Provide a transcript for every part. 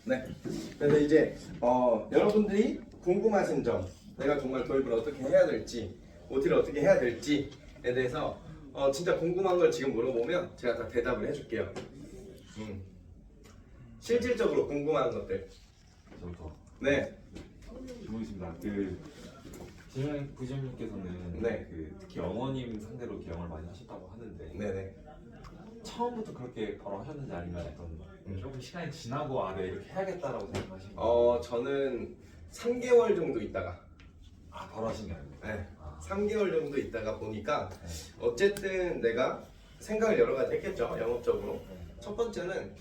네. 그래서 이제 여러분들이 궁금하신 점, 내가 정말 도입을 어떻게 해야 될지, OT를 어떻게 해야 될지에 대해서 진짜 궁금한 걸 지금 물어보면 제가 다 대답을 해줄게요. 실질적으로 궁금한 것들. 저부터 네. 질문있습니다. 부장님께서는 네. 특히 어머님 상대로 개영을 많이 하셨다고 하는데 네네. 처음부터 그렇게 바로 하셨는지 아니면 조금 시간이 지나고 이렇게 해야겠다라고 생각하신 거예요? 저는 3개월 정도 있다가 바로 하신 게 아니고. 네. 3개월 정도 있다가 보니까 어쨌든 내가 생각을 여러 가지 했겠죠. 영업적으로. 첫 번째는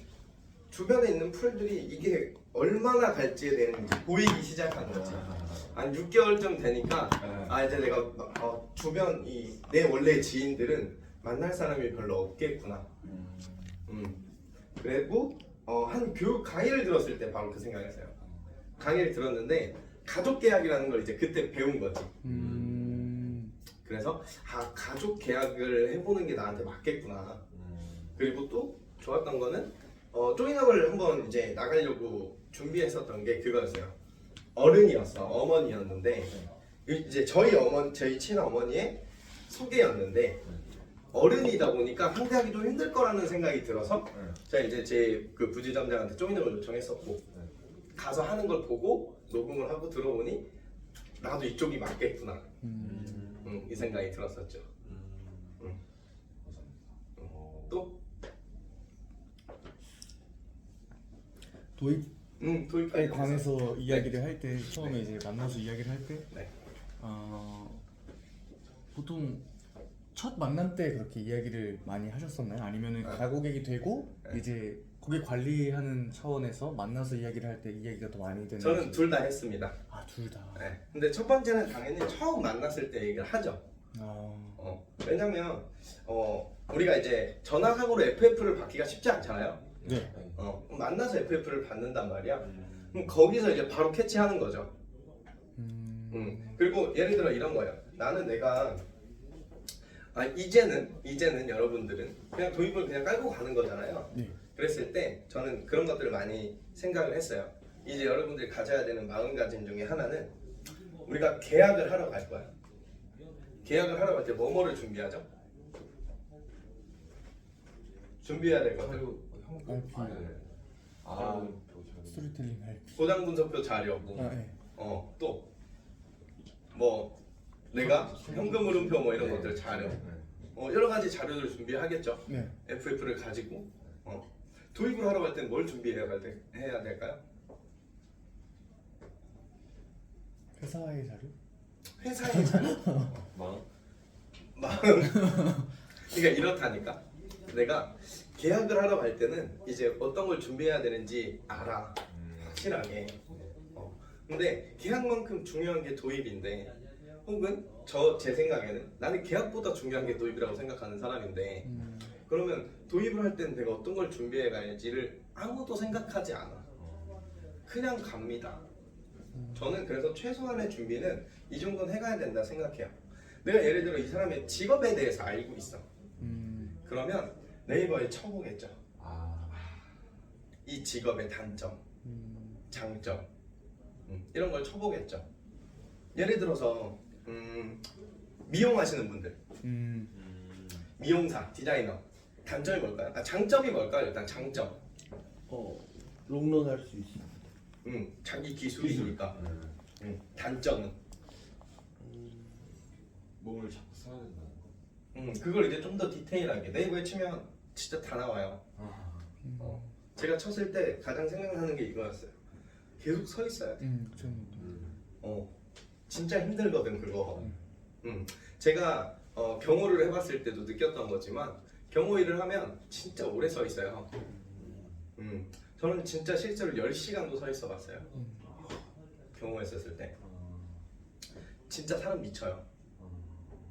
주변에 있는 풀들이 이게 얼마나 갈지에 대한 보이기 시작한 거지. 한 6개월쯤 되니까 이제 내가 주변 내 원래 지인들은 만날 사람이 별로 없겠구나. 그리고 한 교육 강의를 들었을 때 바로 그 생각했어요. 강의를 들었는데 가족 계약이라는 걸 이제 그때 배운 거지. 그래서 가족 계약을 해보는 게 나한테 맞겠구나. 그리고 또 좋았던 거는 조인업을 한번 이제 나가려고 준비했었던 게 그거였어요. 어머니였는데 이제 저희 친어머니의 소개였는데 어른이다 보니까 상대하기 좀 힘들 거라는 생각이 들어서 제가 이제 제 그 부지점장한테 조인업을 요청했었고 가서 하는 걸 보고 녹음을 하고 들어보니 나도 이쪽이 맞겠구나. 이 생각이 들었었죠. 또 도입에 관해서 이야기를 할 때 처음에 이제 만나서 이야기를 할 때 네. 보통 첫 만남 때 그렇게 이야기를 많이 하셨었나요? 아니면은 가고객이 되고 이제 고객 관리하는 차원에서 만나서 이야기를 할 때 이야기가 더 많이 되는? 저는 둘 다 했습니다. 둘 다. 네. 근데 첫 번째는 당연히 처음 만났을 때 얘기를 하죠. 왜냐면 우리가 이제 전화상으로 FF를 받기가 쉽지 않잖아요. 네. 만나서 FF를 받는단 말이야. 그럼 거기서 이제 바로 캐치하는 거죠. 그리고 예를 들어 이런 거예요. 나는 내가 이제는 여러분들은 그냥 도입을 그냥 깔고 가는 거잖아요. 네. 그랬을 때 저는 그런 것들을 많이 생각을 했어요. 이제 여러분들이 가져야 되는 마음가짐 중에 하나는 우리가 계약을 하러 갈 거야. 계약을 하러 갈 때 뭐를 준비하죠? 준비해야 될 것들. 스토리텔링 RP. 소장 분석표 자료. 네. 또 뭐 내가 현금 흐름표 뭐 이런 것들 자료. 여러 가지 자료를 준비하겠죠. 네. FF를 가지고 도입을 하러 갈 때는 뭘 준비해야 될까요? 회사의 자료? 회사의 자료? 마음. 그러니까 이렇다니까. 내가 계약을 하러 갈 때는 이제 어떤 걸 준비해야 되는지 알아. 확실하게. 근데 계약만큼 중요한 게 도입인데, 혹은 제 생각에는 나는 계약보다 중요한 게 도입이라고 생각하는 사람인데, 그러면 도입을 할 때는 내가 어떤 걸 준비해 가야지를 아무도 생각하지 않아. 그냥 갑니다. 저는 그래서 최소한의 준비는 이 정도는 해가야 된다 생각해요. 내가 예를 들어 이 사람의 직업에 대해서 알고 있어. 그러면 네이버에 쳐보겠죠. 이 직업의 단점, 장점, 이런 걸 쳐보겠죠. 예를 들어서 미용하시는 분들, 미용사, 디자이너, 단점이 뭘까요? 장점이 뭘까요? 일단 장점. 롱런 할 수 있어. 자기 기술이니까. 단점은 몸을 자꾸 써야 된다는 거. 그걸 이제 좀 더 디테일하게 네이버에 치면 진짜 다 나와요. 제가 쳤을 때 가장 생각나는 게 이거였어요. 계속 서 있어야 돼. 진짜 힘들거든 그거. 제가 경호를 해봤을 때도 느꼈던 거지만 경호 일을 하면 진짜 오래 서 있어요. 저는 진짜 실제로 10시간도 서 있어 봤어요. 경호했었을 때. 진짜 사람 미쳐요.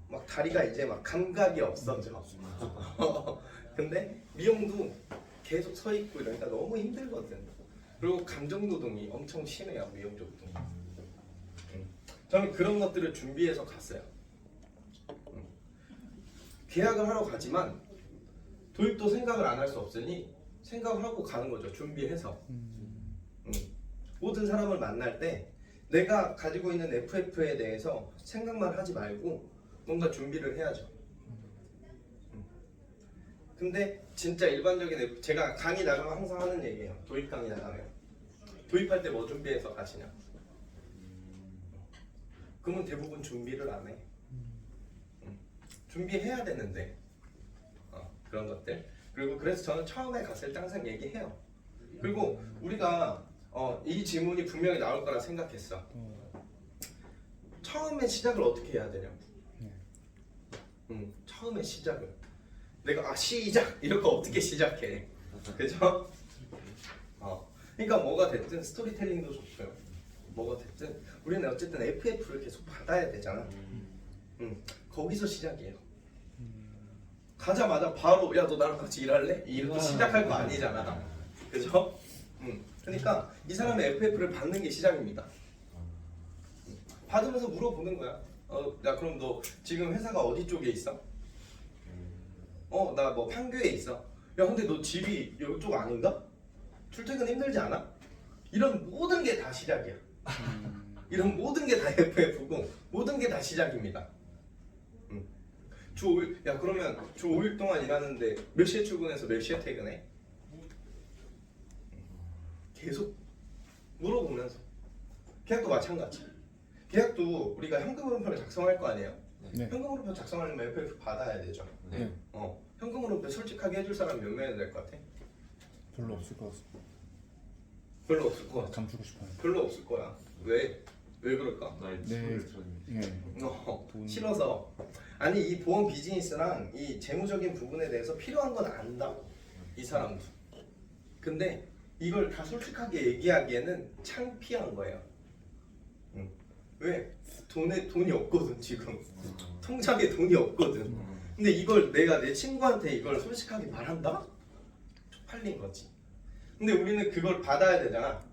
막 다리가 이제 막 감각이 없어져. 근데 미용도 계속 서 있고 이러니까 너무 힘들거든. 그리고 감정 노동이 엄청 심해요, 미용 쪽도. 저는 그런 것들을 준비해서 갔어요. 계약을 하러 가지만 도입도 생각을 안 할 수 없으니 생각을 하고 가는 거죠. 준비해서. 같은 사람을 만날 때 내가 가지고 있는 FF에 대해서 생각만 하지 말고 뭔가 준비를 해야죠. 근데 진짜 일반적인 제가 강의 나가면 항상 하는 얘기예요. 도입 강의 나가면 도입할 때 뭐 준비해서 가시냐? 그러면 대부분 준비를 안 해. 준비해야 되는데 그런 것들. 그리고 그래서 저는 처음에 갔을 때 항상 얘기해요. 그리고 우리가 이 질문이 분명히 나올 거라 생각했어. 처음에 시작을 어떻게 해야 되냐고. 처음에 시작을 내가 시작 이런 거 어떻게 시작해? 그죠? 그러니까 뭐가 됐든 스토리텔링도 좋고요. 뭐가 됐든 우리는 어쨌든 FF를 계속 받아야 되잖아. 거기서 시작이에요. 가자마자 바로 야 너 나랑 같이 일할래? 이렇게 시작할 거 아니잖아. 그죠? 그러니까 이 사람의 FF를 받는 게 시작입니다. 받으면서 물어보는 거야. 야 그럼 너 지금 회사가 어디 쪽에 있어? 나 뭐 판교에 있어. 야 근데 너 집이 이쪽 아닌가? 출퇴근 힘들지 않아? 이런 모든 게 다 시작이야. 이런 모든 게 다 FF고 모든 게 다 시작입니다. 주 5일, 야 그러면 주 5일 동안 일하는데 몇 시에 출근해서 몇 시에 퇴근해? 계속 물어보면서. 계약도 마찬가지. 계약도 우리가 현금흐름표를 작성할 거 아니에요? 네. 현금흐름표 작성하려면 FF 받아야 되죠. 네. 현금흐름표 솔직하게 해줄 사람 몇 명이 될 것 같아? 별로 없을 것 같습니다. 별로 없을 것 같아. 감추고 싶어요. 별로 없을 거야. 왜? 왜 그럴까? 나의 네. 소리를 들었는데. 네. 싫어서. 아니 이 보험 비즈니스랑 이 재무적인 부분에 대해서 필요한 건 안다. 이 사람도. 근데 이걸 다 솔직하게 얘기하기에는 창피한 거예요. 왜? 돈이 없거든 지금. 통장에 돈이 없거든. 근데 이걸 내가 내 친구한테 이걸 솔직하게 말한다? 쪽팔린 거지. 근데 우리는 그걸 받아야 되잖아.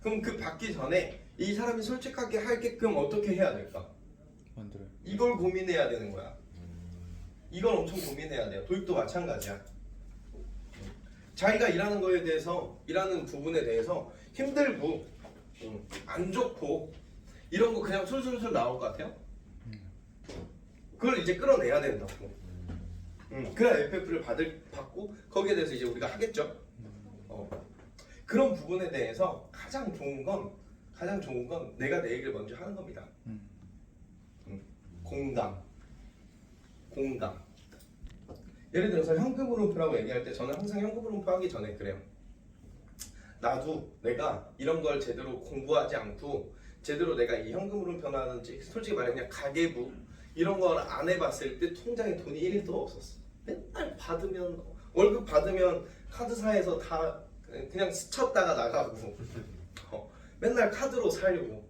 그럼 그 받기 전에 이 사람이 솔직하게 하게끔 어떻게 해야 될까? 만들어요. 이걸 고민해야 되는 거야. 이걸 엄청 고민해야 돼요. 도입도 마찬가지야. 자기가 일하는 거에 대해서, 일하는 부분에 대해서 힘들고 안 좋고 이런 거 그냥 술술술 나올 것 같아요? 그걸 이제 끌어내야 된다고. 그래야 FF를 받고 거기에 대해서 이제 우리가 하겠죠. 그런 부분에 대해서 가장 좋은 건 내가 내 얘기를 먼저 하는 겁니다. 공감. 예를 들어서 현금흐름표라고 얘기할 때 저는 항상 현금흐름표 하기 전에 그래요. 나도 내가 이런 걸 제대로 공부하지 않고 제대로 내가 이 현금흐름표라든지 솔직히 말해 그냥 가계부 이런 걸 안 해봤을 때 통장에 돈이 1도 없었어. 맨날 받으면 월급 받으면 카드사에서 다 그냥 스쳤다가 나가고 맨날 카드로 살고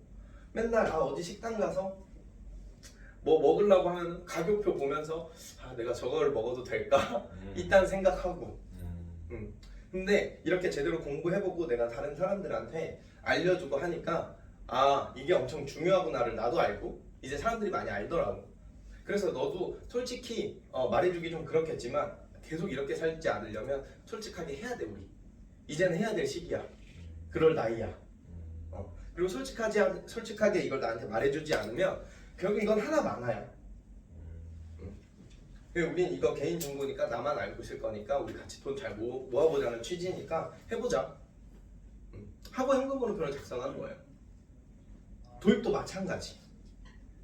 맨날 어디 식당 가서 뭐 먹으려고 하면 가격표 보면서 내가 저걸 먹어도 될까? 일단 생각하고 근데 이렇게 제대로 공부해보고 내가 다른 사람들한테 알려주고 하니까 이게 엄청 중요하구나를 나도 알고 이제 사람들이 많이 알더라고. 그래서 너도 솔직히 말해주기 좀 그렇겠지만 계속 이렇게 살지 않으려면 솔직하게 해야 돼. 우리 이제는 해야 될 시기야. 그럴 나이야. 그리고 솔직하게 이걸 나한테 말해주지 않으면 결국 이건 하나 많아요. 우린 이거 개인 정보니까 나만 알고 있을 거니까 우리 같이 돈 잘 모아보자는 취지니까 해보자. 하고 현금흐름표를 작성하는 거예요. 도입도 마찬가지.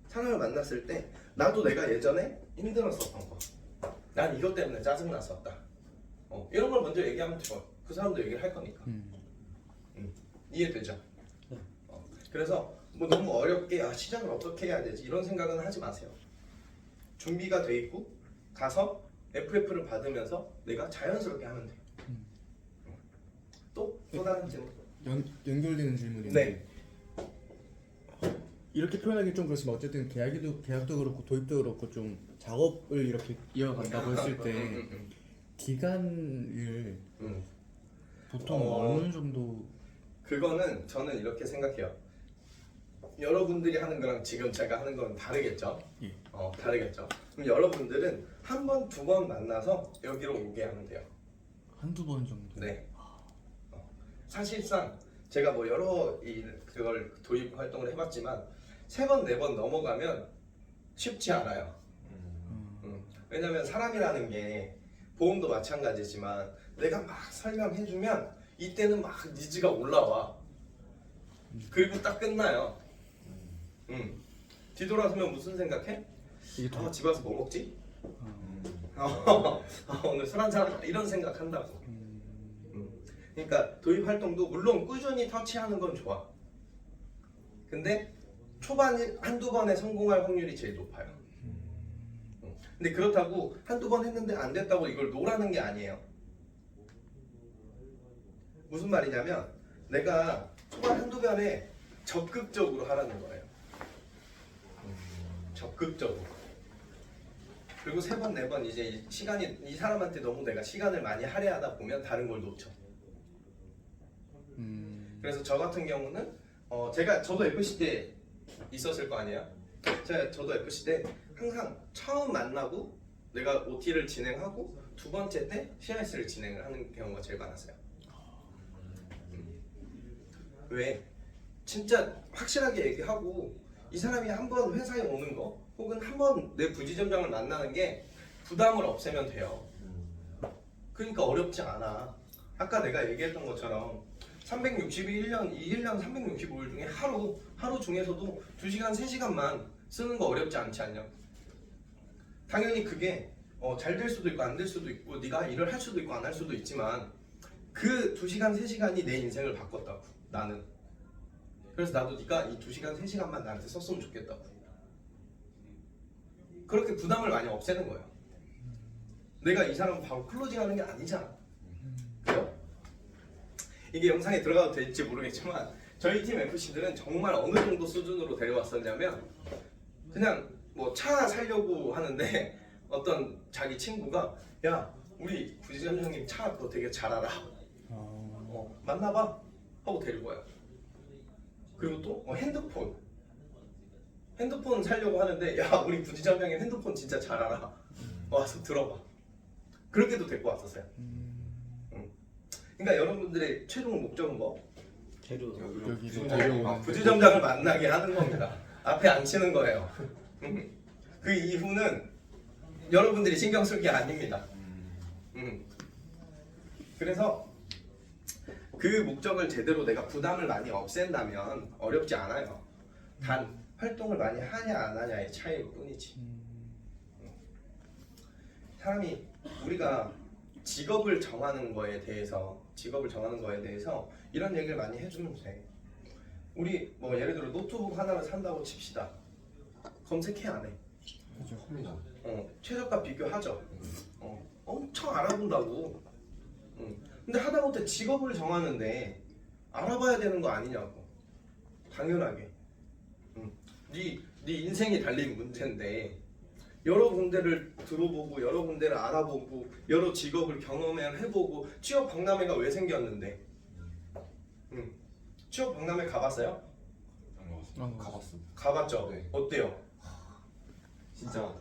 사람을 만났을 때 나도 내가 예전에 힘들었었던 거, 난 이것 때문에 짜증났었다. 이런 걸 먼저 얘기하면 좋아. 그 사람도 얘기를 할 거니까. 이해되죠? 그래서 뭐 너무 어렵게 시작을 어떻게 해야 되지 이런 생각은 하지 마세요. 준비가 돼 있고 가서 FF를 받으면서 내가 자연스럽게 하면 돼요. 또 다른 질문. 연결되는 질문인데 네. 이렇게 표현하기 좀 그렇지만 어쨌든 계약도 그렇고 도입도 그렇고 좀 작업을 이렇게 이어간다고 했을 때 기간을 보통 어느 정도? 그거는 저는 이렇게 생각해요. 여러분들이 하는 거랑 지금 제가 하는 건 다르겠죠? 예. 다르겠죠? 그럼 여러분들은 한 번, 두 번 만나서 여기로 오게 하면 돼요. 한두 번 정도? 네. 사실상 제가 뭐 여러 그걸 도입 활동을 해봤지만 3번, 4번 넘어가면 쉽지 않아요. 왜냐면 사람이라는 게 보험도 마찬가지지만 내가 막 설명해주면 이때는 막 니즈가 올라와. 그리고 딱 끝나요. 뒤돌아서면 무슨 생각해? 이게 집 와서 뭐 먹지? 오늘 술 한잔 하자 이런 생각한다고. 그러니까 도입 활동도 물론 꾸준히 터치하는 건 좋아. 근데 초반 한두 번에 성공할 확률이 제일 높아요. 근데 그렇다고 한두 번 했는데 안 됐다고 이걸 노라는 게 아니에요. 무슨 말이냐면 내가 초반 한두 번에 적극적으로 하라는 거예요. 적극적으로. 그리고 3번, 4번 이제 시간이 이 사람한테 너무 내가 시간을 많이 할애하다 보면 다른 걸 놓쳐. 그래서 저 같은 경우는 저도 FC 때 있었을 거 아니에요. 저도 FC 때 항상 처음 만나고 내가 OT를 진행하고 두 번째 때 CRS를 진행을 하는 경우가 제일 많았어요. 왜? 진짜 확실하게 얘기하고 이 사람이 한번 회사에 오는 거 혹은 한번 내 부지점장을 만나는 게 부담을 없애면 돼요. 그러니까 어렵지 않아. 아까 내가 얘기했던 것처럼 361년, 이 1년 365일 중에 하루 중에서도 2시간, 3시간만 쓰는 거 어렵지 않지 않냐? 당연히 그게 잘 될 수도 있고 안 될 수도 있고 네가 일을 할 수도 있고 안 할 수도 있지만 그 2시간, 3시간이 내 인생을 바꿨다고 나는. 그래서 나도 네가 이 2시간, 3시간만 나한테 썼으면 좋겠다고. 그렇게 부담을 많이 없애는 거예요. 내가 이 사람 바로 클로징하는 게 아니잖아. 그죠? 이게 영상에 들어가도 될지 모르겠지만 저희 팀 FC들은 정말 어느 정도 수준으로 데려왔었냐면 그냥 뭐 차 사려고 하는데 어떤 자기 친구가 야 우리 부지점장님 차 그거 되게 잘 알아. 만나봐 하고 데리고 와요. 그리고 또 핸드폰 사려고 하는데 야 우리 부지점장님 핸드폰 진짜 잘 알아. 와서 들어봐. 그렇게도 데리고 왔었어요. 그러니까 여러분들의 최종 목적은 뭐? 부지점장을 만나게 하는 겁니다. 앞에 앉히는 거예요. 그 이후는 여러분들이 신경 쓸 게 아닙니다. 그래서 그 목적을 제대로 내가 부담을 많이 없앤다면 어렵지 않아요. 단 활동을 많이 하냐 안 하냐의 차이일 뿐이지. 사람이 우리가 직업을 정하는 거에 대해서 이런 얘기를 많이 해주면 돼. 우리 뭐 예를 들어 노트북 하나를 산다고 칩시다. 검색해 안 해? 합니다. 최저가 비교하죠. 엄청 알아본다고. 근데 하다못해 직업을 정하는데 알아봐야 되는 거 아니냐고. 당연하게. 네 인생이 달린 문제인데 여러 군데를 들어보고 여러 군데를 알아보고 여러 직업을 경험해보고 취업 박람회가 왜 생겼는데? 취업 박람회 가봤어요? 가봤습니다. 가봤죠? 네. 어때요? 진짜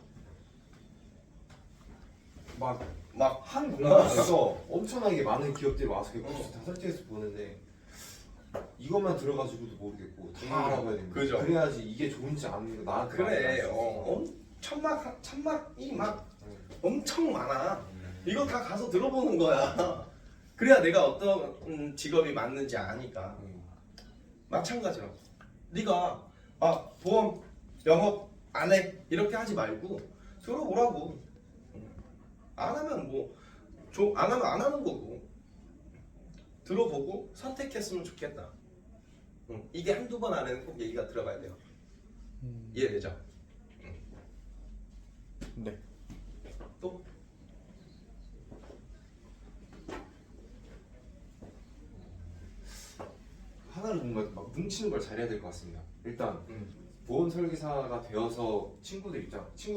막 한 국가에서 엄청나게 많은 기업들이 와서 다 설치해서 보는데 이것만 들어가지고도 모르겠고 다 알아봐야 됩니다. 그죠. 그래야지 이게 좋은지 아닌지 나한테 그래. 말할 천막이 막 엄청 많아. 이거 다 가서 들어보는 거야. 그래야 내가 어떤 직업이 맞는지 아니까. 마찬가지로 네가 보험 영업 안 해 이렇게 하지 말고 들어보라고. 안 하면 안 하면 안 하는 거고 들어보고 선택했으면 좋겠다. 이게 한두 번 안에는 꼭 얘기가 들어가야 돼요. 이해되죠? 네. 또? 하나를 뭔가 막 뭉치는 걸 잘해야 될 것 같습니다. 일단 보험 설계사가 되어서 친구들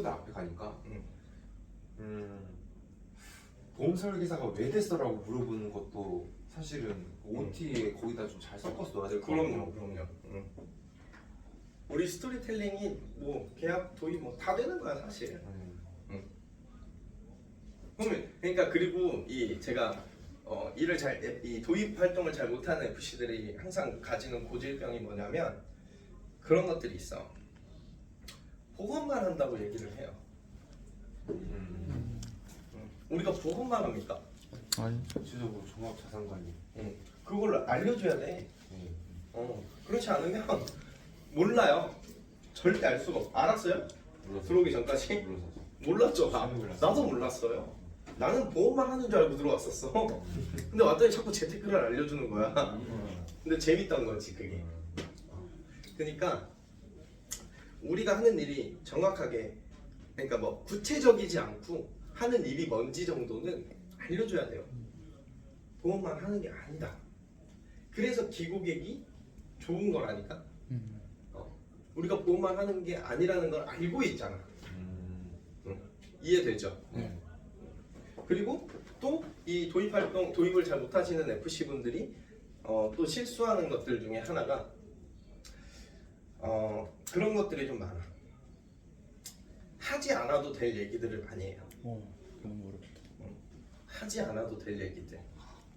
앞에 가니까 보험 설계사가 왜 됐어라고 물어보는 것도 사실은 OT에 거기다 좀 잘 섞어서 넣어야 될 것 같아요. 그럼요. 우리 스토리텔링이 뭐 계약 도입 뭐 다 되는 거야 사실. 그러니까 그리고 제가 일을 이 도입 활동을 잘 못하는 FC들이 항상 가지는 고질병이 뭐냐면 그런 것들이 있어. 보건만 한다고 얘기를 해요. 우리가 보건만 합니까? 아니. 전체적으로 종합 자산 관리. 그걸 알려줘야 돼. 네. 그렇지 않으면 몰라요. 절대 알 수가 없어. 알았어요? 들어오기 전까지? 몰랐죠. 나도 몰랐어요. 나는 보험만 하는 줄 알고 들어왔었어. 근데 왔더니 자꾸 재테크를 알려주는 거야. 근데 재밌던 거지 그게. 그러니까 우리가 하는 일이 정확하게, 그러니까 뭐 구체적이지 않고 하는 일이 뭔지 정도는 알려줘야 돼요. 보험만 하는 게 아니다. 그래서 기고객이 좋은 거라니까. 우리가 보험만 하는 게 아니라는 걸 알고 있잖아. 이해되죠? 그리고 또 이 도입을 잘 못하시는 FC 분들이 또 실수하는 것들 중에 하나가 그런 것들이 좀 많아. 하지 않아도 될 얘기들을 많이 해요. 너무 어렵다. 하지 않아도 될 얘기들.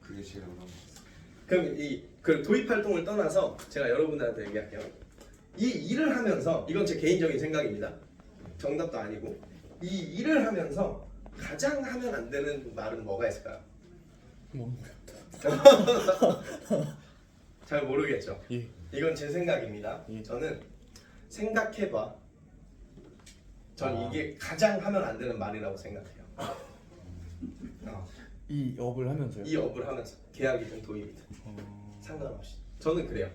그게 제일 어려운 것 같아요. 그럼 그 도입 활동을 떠나서 제가 여러분들한테 얘기할게요. 이 일을 하면서, 이건 제 개인적인 생각입니다. 정답도 아니고, 이 일을 하면서 가장 하면 안 되는 말은 뭐가 있을까요? 너무 어렵다. 잘 모르겠죠. 예. 이건 제 생각입니다. 예. 저는 생각해봐. 전 이게 가장 하면 안 되는 말이라고 생각해요. 이 업을 하면서요? 이 업을 하면서 계약이든 도입이든 상관없이. 저는 그래요.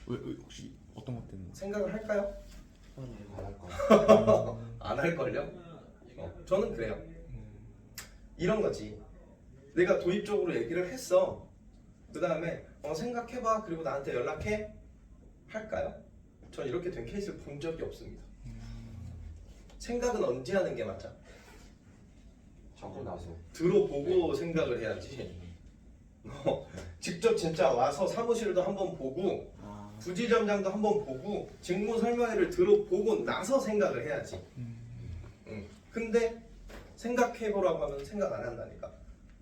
왜 혹시 어떤 것 때문에? 생각을 할까요? 안할 거. 안 할걸요? 저는 그래요. 이런 거지. 내가 도입적으로 얘기를 했어. 그 다음에 생각해봐. 그리고 나한테 연락해. 할까요? 전 이렇게 된 케이스를 본 적이 없습니다. 생각은 언제 하는 게 맞아? 하고 나서. 들어보고 생각을 해야지. 직접 진짜 와서 사무실도 한번 보고 부지점장도 한번 보고 직무 설명회를 들어보고 나서 생각을 해야지. 근데 생각해보라고 하면 생각 안 한다니까.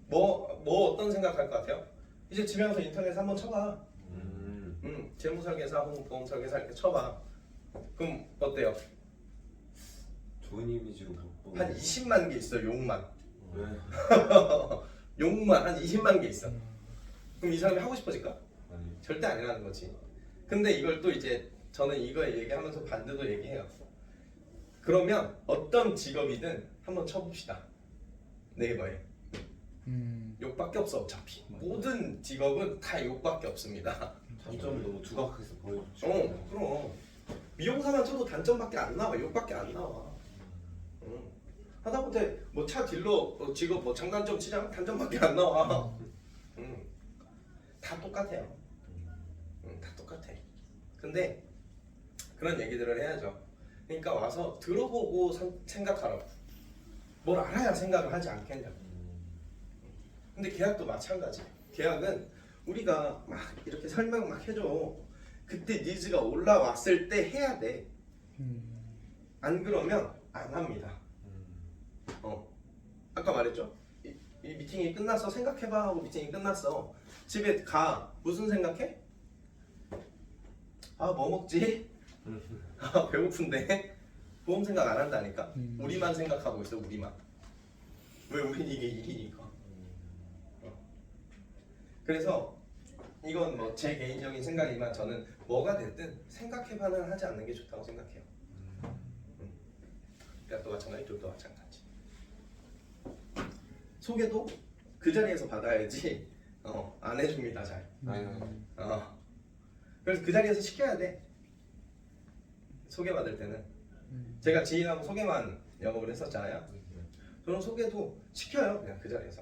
뭐 어떤 생각할 것 같아요? 이제 집에 가서 인터넷에 한번 쳐봐. 재무설계사 혹은 보험설계사 이렇게 쳐봐. 그럼 어때요? 좋은 이미지로 보고. 한 20만 개 있어. 욕만. 왜? 욕만 한 20만 개 있어. 그럼 이 사람이 하고 싶어질까? 아니. 절대 아니라는 거지. 근데 이걸 또 이제 저는 이거 얘기하면서 반대도 얘기해요. 그러면 어떤 직업이든 한번 쳐봅시다. 네이버에. 욕밖에 없어 어차피. 모든 직업은 다 욕밖에 없습니다. 단점을 너무 두각해서 보여주죠. 그럼 미용사만 쳐도 단점밖에 안 나와. 욕밖에 안 나와. 하다못해 뭐 차 딜러 직업 뭐 장단점 치자면 단점밖에 안 나와. 다 똑같아요. 다 똑같아. 근데 그런 얘기들을 해야죠. 그러니까 와서 들어보고 생각하라고. 뭘 알아야 생각을 하지 않겠냐고. 근데 계약도 마찬가지. 계약은 우리가 막 이렇게 설명 막 해줘. 그때 니즈가 올라왔을 때 해야 돼. 안 그러면 안 합니다. 아까 말했죠. 이 미팅이 끝났어. 생각해봐 하고 미팅이 끝났어. 집에 가. 무슨 생각해? 뭐 먹지? 배고픈데? 보험 생각 안 한다니까. 우리만 생각하고 있어. 우리만. 왜? 우린 이게 일이니까. 그래서 이건 뭐 제 개인적인 생각이지만 저는 뭐가 됐든 생각해봐는 하지 않는 게 좋다고 생각해요. 계약도 마찬가지, 도입도 마찬가지. 소개도 그 자리에서 받아야지 안 해줍니다 잘. 그래서 그 자리에서 시켜야 돼. 소개받을 때는 제가 지인하고 소개만 영업을 했었잖아요. 저는 소개도 시켜요 그냥 그 자리에서.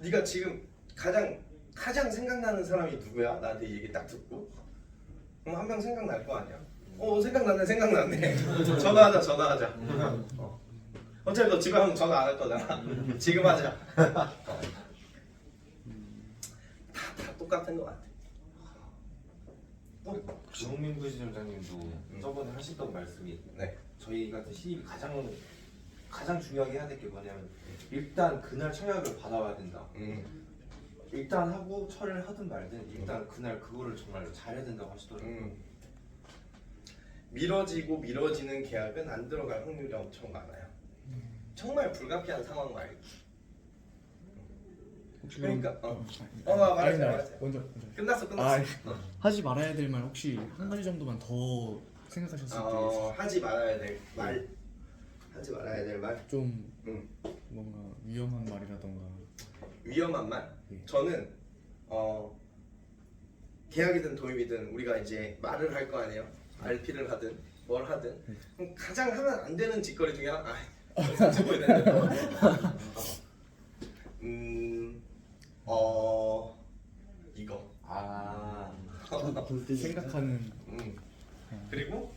네가 지금 가장 생각나는 사람이 누구야? 나한테 이 얘기 딱 듣고 그럼 한 명 생각날 거 아니야? 생각났네. 전화하자. 어차피 너 집에 가면 전화 안 할 거잖아. 지금 하자. 다 똑같은 것 같아. 주홍민 부지점장님도 저번에 하시던 말씀이 네. 저희 같은 신입이 가장 가장 중요하게 해야 될 게 뭐냐면 일단 그날 철학을 받아와야 된다. 일단 하고 철을 하든 말든 일단 그날 그거를 정말 잘해야 된다고 하시더라고요. 미뤄지고 미뤄지는 계약은 안 들어갈 확률이 엄청 많아요. 정말 불가피한 상황 말고. 혹시 그러니까 아니, 말하세요. 먼저. 끝났어. 아, 하지 말아야 될 말 혹시 한 가지 정도만 더 생각하셨을 때 하지 말아야 될 말. 하지 말아야 될 말. 좀 음. 뭔가 위험한 말이라던가. 위험한 말. 예. 저는 계약이든 도입이든 우리가 이제 말을 할 거 아니에요. RP를 하든 뭘 하든 그럼 가장 하면 안 되는 짓거리 중에 하나. 듣고 있는데. 이거. 생각하는 그리고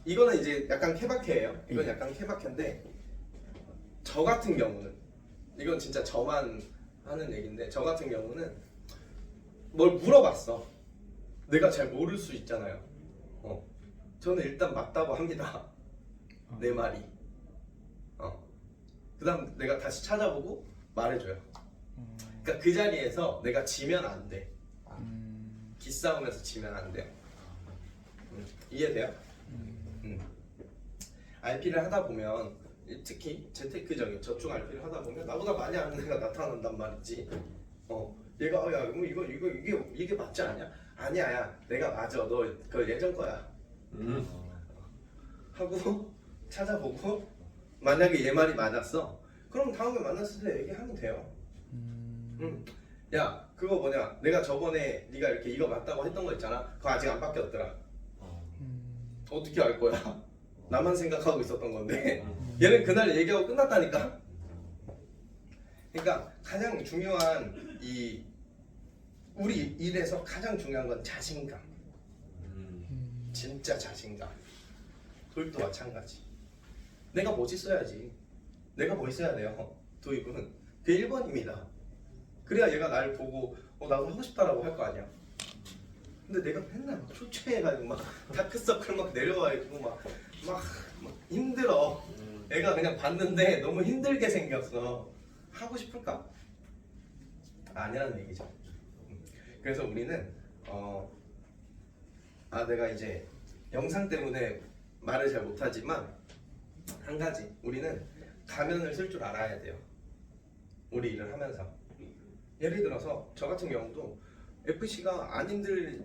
이거는 이제 약간 케바케예요. 이건 약간 케바케인데 저 같은 경우는 이건 진짜 저만 하는 얘기인데 저 같은 경우는 뭘 물어봤어. 내가 잘 모를 수 있잖아요. 저는 일단 맞다고 합니다. 내 말이. 그다음 내가 다시 찾아보고 말해줘요. 그러니까 그 자리에서 내가 지면 안 돼. 기싸움에서 지면 안 돼요. 이해돼요? RP를 하다 보면 특히 재테크적인 저축 RP를 하다 보면 나보다 많이 아는 애가 나타난단 말이지. 얘가 야 이게 맞지 않냐? 아니야, 야 내가 맞아. 너 그 예전 거야. 하고 찾아보고 만약에 얘 말이 맞았어. 그럼 다음에 만났을 때 얘기하면 돼요. 야 그거 뭐냐? 내가 저번에 네가 이렇게 이거 맞다고 했던 거 있잖아. 그거 아직 안 바뀌었더라. 어떻게 알 거야? 나만 생각하고 있었던 건데 얘는 그날 얘기하고 끝났다니까. 그러니까 가장 중요한 이 우리 일에서 가장 중요한 건 자신감. 진짜 자신감. 도입도 마찬가지. 내가 멋있어야지. 내가 멋있어야 돼요. 도입은 그게 1번입니다. 그래야 얘가 날 보고 나도 하고 싶다라고 할 거 아니야. 근데 내가 맨날 막 초췌해가지고 막 다크서클 막 내려와 있고 막 힘들어. 애가 그냥 봤는데 너무 힘들게 생겼어. 하고 싶을까? 아니라는 얘기죠. 그래서 우리는 내가 이제 영상 때문에 말을 잘 못하지만 한 가지 우리는 가면을 쓸 줄 알아야 돼요. 우리 일을 하면서. 예를 들어서 저 같은 경우도 FC가 안 힘들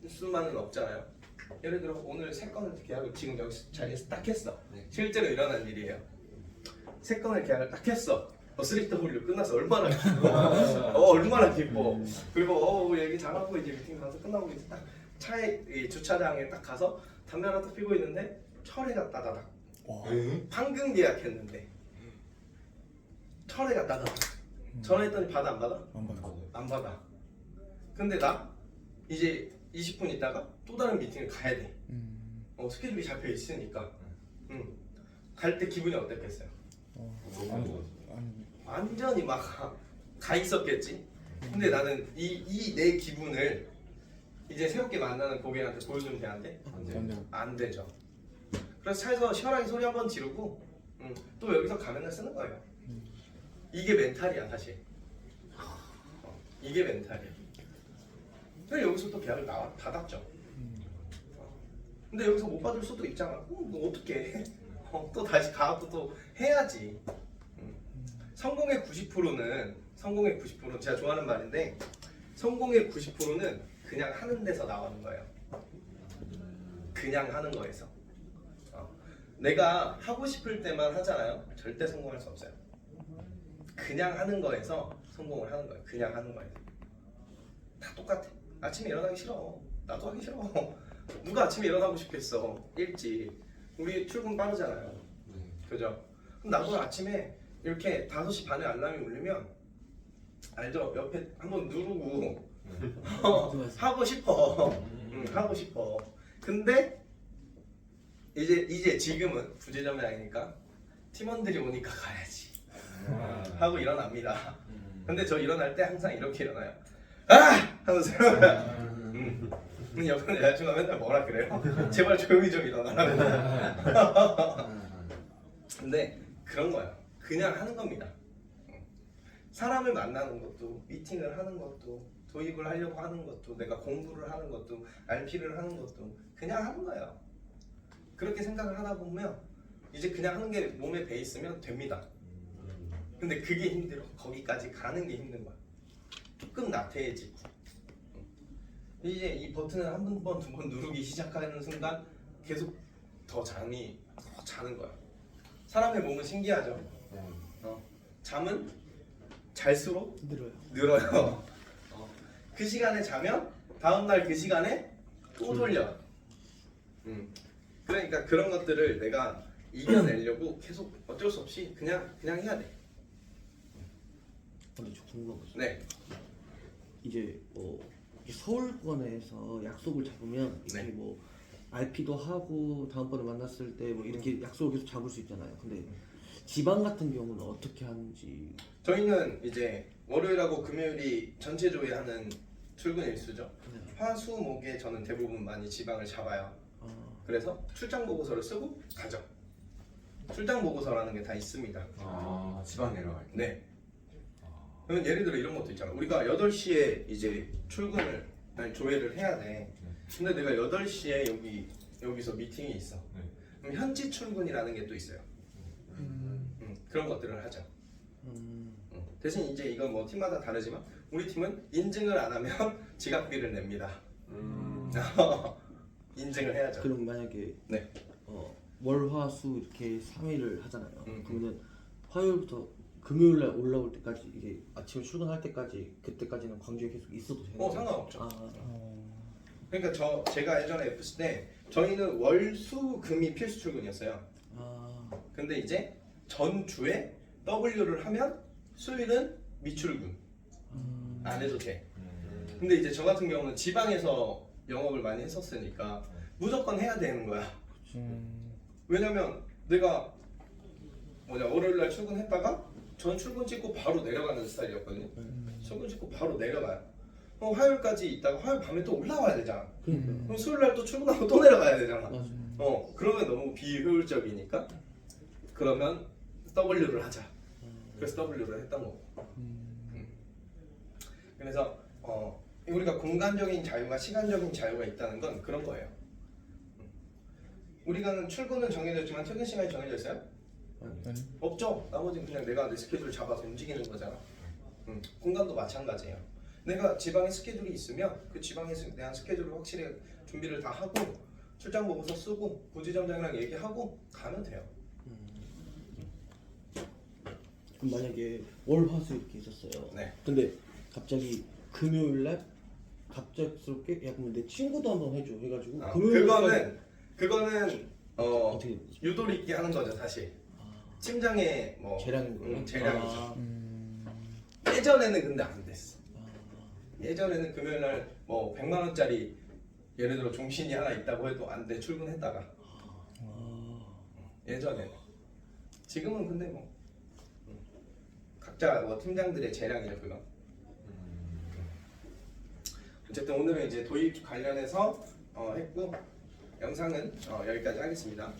수만은 없잖아요. 예를 들어 오늘 3건을 계약을 지금 여기 자리에서 딱 했어. 실제로 일어난 일이에요. 3건을 계약을 딱 했어. 3W 끝나서 얼마나 기뻐. 얼마나 기뻐. 그리고 얘기 잘하고 이제 미팅 가서 끝나고 이제 딱 차에 이 주차장에 딱 가서 담배 하나 딱 피고 있는데 철회가 따다닥. 방금 계약했는데 철회가 따다닥. 전화했더니 받아 안 받아? 안 받아. 안 받아. 근데 나 이제 20분 있다가 또 다른 미팅을 가야 돼. 스케줄이 잡혀 있으니까. 갈 때 기분이 어땠겠어요? 완전히 막 가 있었겠지. 근데 나는 이 내 기분을 이제 새롭게 만나는 고객한테 보여주면 되는데 안 되죠. 그래서 차에서 시원하게 소리 한번 지르고 또 여기서 가면을 쓰는 거예요. 이게 멘탈이야 사실. 이게 멘탈이야. 근데 여기서 또 계약을 받았죠. 근데 여기서 못 받을 수도 있잖아. 뭐 어떡해. 또 다시 가고 또 해야지. 성공의 90%는 제가 좋아하는 말인데 성공의 90%는 그냥 하는 데서 나오는 거예요. 그냥 하는 거에서. 내가 하고 싶을 때만 하잖아요. 절대 성공할 수 없어요. 그냥 하는 거에서 성공을 하는 거예요. 그냥 하는 거에서. 다 똑같아. 아침에 일어나기 싫어. 나도 하기 싫어. 누가 아침에 일어나고 싶겠어. 일찍. 우리 출근 빠르잖아요. 그죠? 그럼 나도 아침에 이렇게 5시 반에 알람이 울리면 알죠? 옆에 한번 누르고 하고 싶어. 하고 싶어. 근데 이제 지금은 부재점이 아니니까 팀원들이 오니까 가야지 하고 일어납니다. 근데 저 일어날 때 항상 이렇게 일어나요. 하면서 옆에 여자친구가 맨날 뭐라 그래요? 제발 조용히 좀 일어나라고. 근데 그런 거야. 그냥 하는 겁니다. 사람을 만나는 것도, 미팅을 하는 것도, 도입을 하려고 하는 것도, 내가 공부를 하는 것도, RP를 하는 것도 그냥 하는 거예요. 그렇게 생각을 하다 보면 이제 그냥 하는 게 몸에 배 있으면 됩니다. 근데 그게 힘들어. 거기까지 가는 게 힘든 거야. 조금 나태해지고 이제 이 버튼을 한 번, 두 번 누르기 시작하는 순간 계속 더 잠이 더 자는 거야. 사람의 몸은 신기하죠. 잠은 잘수록 늘어요. 그 시간에 자면 다음날 그 시간에 또 돌려. 그러니까 그런 것들을 내가 이겨내려고 계속 어쩔 수 없이 그냥 해야 돼. 근데 저 궁금한 거 있어요. 네. 이제 이렇게 서울권에서 약속을 잡으면 이렇게 네. 뭐 RP도 하고 다음번에 만났을 때 뭐 이렇게 약속을 계속 잡을 수 있잖아요. 근데 지방 같은 경우는 어떻게 하는지. 저희는 이제 월요일하고 금요일이 전체 조회하는 출근 일수죠. 화, 수, 목에 저는 대부분 많이 지방을 잡아요. 그래서 출장 보고서를 쓰고 가죠. 출장 보고서라는 게 다 있습니다. 지방 내려갈 때. 네. 그러면 예를 들어 이런 것도 있잖아. 우리가 8시에 이제 출근을 아니, 조회를 해야 돼. 근데 내가 8시에 여기서 미팅이 있어. 그럼 현지 출근이라는 게 또 있어요. 그런 것들을 하죠. 대신 이제 이건 뭐 팀마다 다르지만 우리 팀은 인증을 안 하면 지각비를 냅니다. 인증을 해야죠. 그럼 만약에 네. 월, 화, 수 이렇게 3일을 하잖아요. 그러면 화요일부터 금요일 날 올라올 때까지 이게 아침에 출근할 때까지 그때까지는 광주에 계속 있어도 되는 거예요? 상관없죠. 그러니까 제가 예전에 F스 때 저희는 월, 수, 금이 필수 출근이었어요. 근데 이제 전주에 W를 하면 수요일은 미출근 안 해도 돼. 근데 이제 저 같은 경우는 지방에서 영업을 많이 했었으니까 무조건 해야 되는 거야. 왜냐면 내가 월요일날 출근했다가 전 출근 찍고 바로 내려가는 스타일이었거든요. 출근 찍고 바로 내려가요. 화요일까지 있다가 화요일 밤에 또 올라와야 되잖아. 그럼 수요일날 또 출근하고 또 내려가야 되잖아. 그러면 너무 비효율적이니까 그러면 W를 하자. 그래서 W를 했던 거고. 그래서 우리가 공간적인 자유가 시간적인 자유가 있다는 건 그런 거예요. 우리가 출근은 정해졌지만 퇴근 시간이 정해져 있어요? 없죠. 나머지는 그냥 내가 내 스케줄 잡아서 움직이는 거잖아. 공간도 마찬가지예요. 내가 지방에 스케줄이 있으면 그 지방에 대한 스케줄을 확실히 준비를 다 하고 출장 보고서 쓰고 부지점장이랑 얘기하고 가면 돼요. 그럼 만약에 월, 화, 수 이렇게 있었어요. 네. 근데 갑자기 금요일 날 갑작스럽게 야 그럼 내 친구도 한번 해줘 해가지고 금요일 날 그거는 어떻게 유도리 있게 하는 거죠 사실. 팀장의 뭐 재량인 거예요? 재량이죠. 예전에는 근데 안 됐어. 예전에는 금요일 날뭐 100만 원짜리 예를 들어 종신이 하나 있다고 해도 안 돼. 출근했다가. 예전에는. 지금은 근데 뭐 각자 뭐 팀장들의 재량이죠 그건. 어쨌든 오늘은 이제 도입 관련해서 했고 영상은 여기까지 하겠습니다.